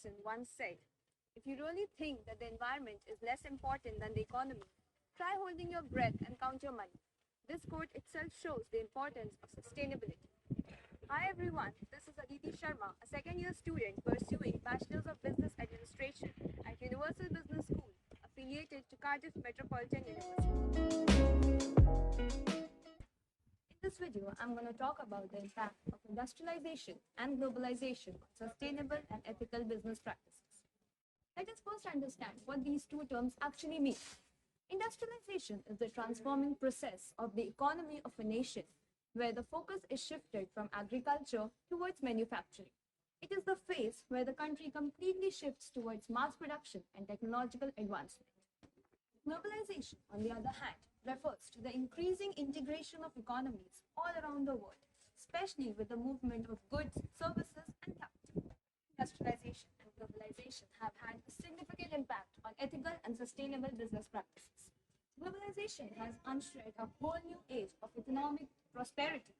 person once said, "If you really think that the environment is less important than the economy, try holding your breath and count your money." This quote itself shows the importance of sustainability. Hi everyone, this is Aditi Sharma, a second-year student pursuing Bachelor's of Business Administration at Universal Business School, affiliated to Cardiff Metropolitan University. In this video, I'm going to talk about the impact of industrialization and globalization on sustainable and ethical business practices. Let us first understand what these two terms actually mean. Industrialization is the transforming process of the economy of a nation where the focus is shifted from agriculture towards manufacturing. It is the phase where the country completely shifts towards mass production and technological advancement. Globalization, on the other hand, refers to the increasing integration of economies all around the world, especially with the movement of goods, services, and capital. Industrialization and globalization have had a significant impact on ethical and sustainable business practices. Globalization has ushered a whole new age of economic prosperity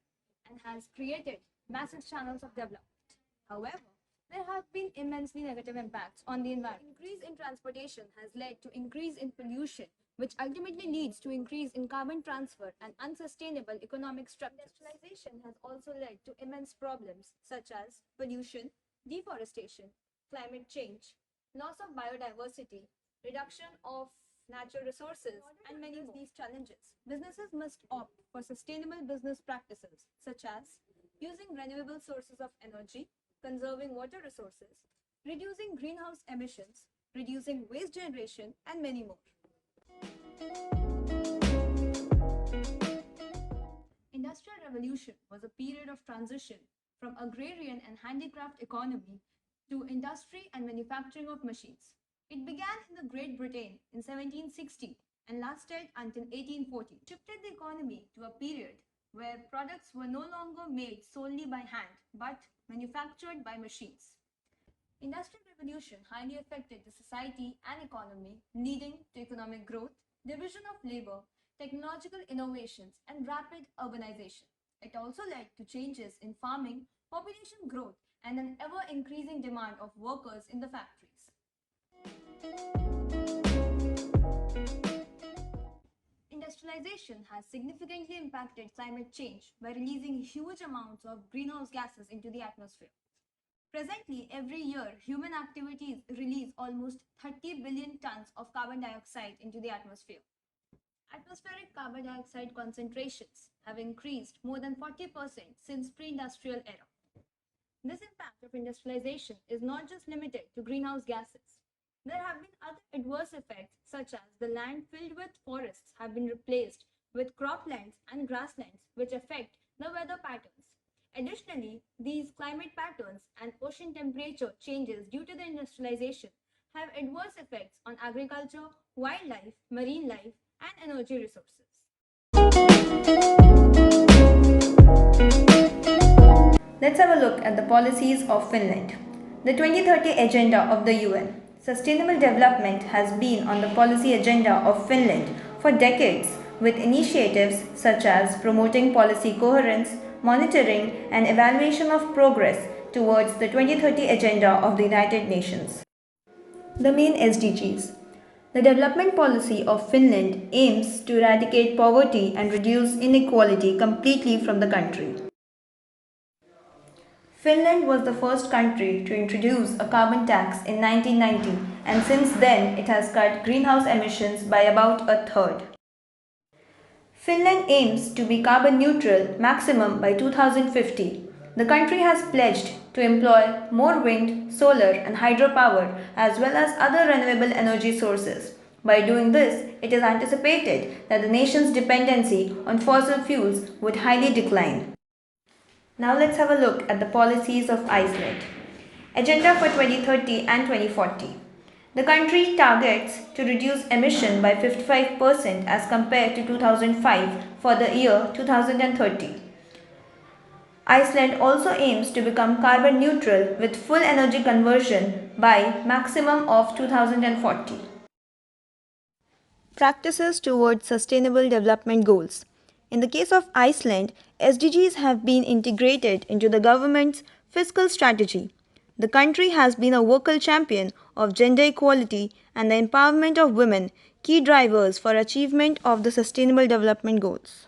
and has created massive channels of development. However, there have been immensely negative impacts on the environment. Increase in transportation has led to increase in pollution, which ultimately leads to increase in carbon transfer and unsustainable economic structures. Industrialization has also led to immense problems such as pollution, deforestation, climate change, loss of biodiversity, reduction of natural resources, and many more. These challenges, businesses must opt for sustainable business practices such as using renewable sources of energy, conserving water resources, reducing greenhouse emissions, reducing waste generation, and many more. Industrial Revolution was a period of transition from agrarian and handicraft economy to industry and manufacturing of machines. It began in the Great Britain in 1760 and lasted until 1840. It shifted the economy to a period where products were no longer made solely by hand but manufactured by machines. Industrial Revolution highly affected the society and economy, leading to economic growth, division of labor, technological innovations, and rapid urbanization. It also led to changes in farming, population growth, and an ever-increasing demand of workers in the factories. Industrialization has significantly impacted climate change by releasing huge amounts of greenhouse gases into the atmosphere. Presently, every year, human activities release almost 30 billion tons of carbon dioxide into the atmosphere. Atmospheric carbon dioxide concentrations have increased more than 40% since pre-industrial era. This impact of industrialization is not just limited to greenhouse gases. There have been other adverse effects such as the land filled with forests have been replaced with croplands and grasslands which affect the weather patterns. Additionally, these climate patterns and ocean temperature changes due to the industrialization have adverse effects on agriculture, wildlife, marine life, and energy resources. Let's have a look at the policies of Finland. The 2030 Agenda of the UN. Sustainable development has been on the policy agenda of Finland for decades, with initiatives such as promoting policy coherence, monitoring, and evaluation of progress towards the 2030 Agenda of the United Nations. The main SDGs. The development policy of Finland aims to eradicate poverty and reduce inequality completely from the country. Finland was the first country to introduce a carbon tax in 1990, and since then it has cut greenhouse emissions by about a third. Finland aims to be carbon neutral maximum by 2050. The country has pledged to employ more wind, solar and hydropower as well as other renewable energy sources. By doing this, it is anticipated that the nation's dependency on fossil fuels would highly decline. Now let's have a look at the policies of Iceland. Agenda for 2030 and 2040. The country targets to reduce emission by 55% as compared to 2005 for the year 2030. Iceland also aims to become carbon neutral with full energy conversion by maximum of 2040. Practices towards sustainable development goals. In the case of Iceland, SDGs have been integrated into the government's fiscal strategy. the country has been a vocal champion of gender equality and the empowerment of women, key drivers for achievement of the Sustainable Development Goals.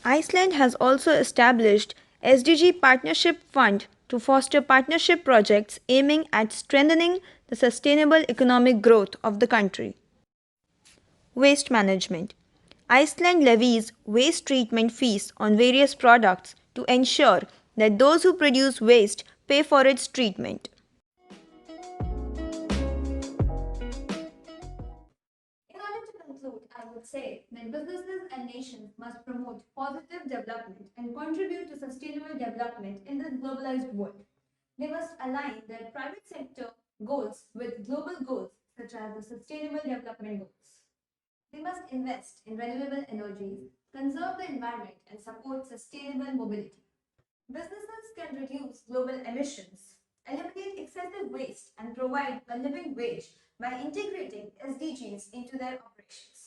Iceland has also established SDG Partnership Fund to foster partnership projects aiming at strengthening the sustainable economic growth of the country. Waste management. Iceland levies waste treatment fees on various products to ensure that those who produce waste pay for its treatment. In order to conclude, I would say that businesses and nations must promote positive development and contribute to sustainable development in this globalized world. They must align their private sector goals with global goals such as the Sustainable Development Goals. They must invest in renewable energies, conserve the environment, and support sustainable mobility. Businesses can reduce global emissions, eliminate excessive waste, and provide a living wage by integrating SDGs into their operations.